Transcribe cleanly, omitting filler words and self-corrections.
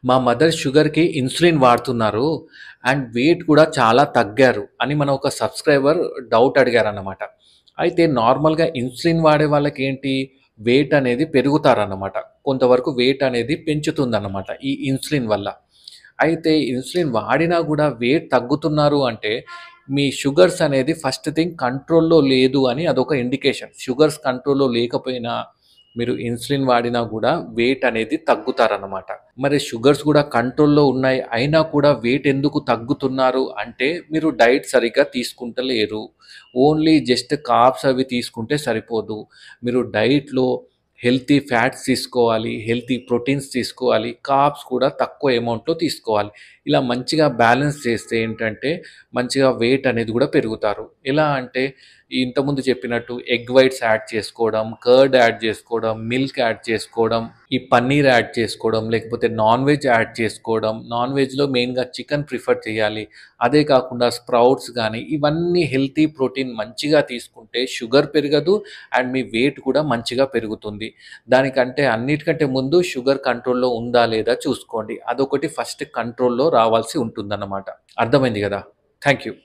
మా మదర్ షుగర్‌కి ఇన్సులిన్ వాడుతున్నారు. అండ్ వెయిట్ కూడా చాలా తగ్గారు అని మన ఒక సబ్‌స్క్రైబర్ డౌట్ అడిగారన్నమాట. అయితే నార్మల్‌గా ఇన్సులిన్ వాడే వాళ్ళకేంటి వెయిట్ అనేది పెరుగుతారన్నమాట. కొంతవరకు వెయిట్ అనేది పెంచుతుందన్నమాట ఈ ఇన్సులిన్ వల్ల. అయితే ఇన్సులిన్ వాడినా గూడా వెయిట్ తగ్గుతున్నారు అంటే మీ షుగర్స్ అనేది ఫస్ట్ థింగ్ కంట్రోల్‌లో లేదు అని అదొక ఇండికేషన్. షుగర్స్ కంట్రోల్‌లో లేకపోయినా మీరు ఇన్సులిన్ వాడినా గూడా వెయిట్ అనేది తగ్గుతారన్నమాట. మరి షుగర్స్ గూడా కంట్రోల్‌లో ఉన్నాయి. అయినా కూడా వెయిట్ ఎందుకు తగ్గుతున్నారు అంటే మీరు డైట్ సరిగ్గా తీసుకుంటలేరు. ఓన్లీ జస్ట్ కార్బ్స్ అవి తీసుకుంటే సరిపోదు. మీరు డైట్‌లో హెల్తీ ఫ్యాట్స్ తీసుకోవాలి. హెల్తీ ప్రోటీన్స్ తీసుకోవాలి. కార్బ్స్ కూడా తక్కువ అమౌంట్‌లో తీసుకోవాలి. ఇలా మంచిగా బ్యాలెన్స్ చేస్తే ఏంటంటే మంచిగా వెయిట్ అనేది గూడా పెరుగుతారు. ఎలా అంటే ఇంతకుముందు చెప్పినట్టు ఎగ్ వైట్స్ యాడ్ చేసుకోవడం, కర్డ్ యాడ్ చేసుకోవడం, మిల్క్ యాడ్ చేసుకోవడం, ఈ పన్నీర్ యాడ్ చేసుకోవడం, లేకపోతే నాన్ వెజ్ యాడ్ చేసుకోవడం. నాన్ వెజ్‌లో మెయిన్‌గా చికెన్ ప్రిఫర్ చేయాలి. అదే కాకుండా స్ప్రౌట్స్ గానీ, ఇవన్నీ హెల్తీ ప్రోటీన్ మంచిగా తీసుకుంటే షుగర్ పెరగదు అండ్ మీ వెయిట్ కూడా మంచిగా పెరుగుతుంది. దానికంటే అన్నిటికంటే ముందు షుగర్ కంట్రోల్‌లో ఉందా లేదా చూసుకోండి. అదొకటి ఫస్ట్ కంట్రోల్‌లో రావాల్సి ఉంటుందన్నమాట. అర్థమైంది గదా! Thank you.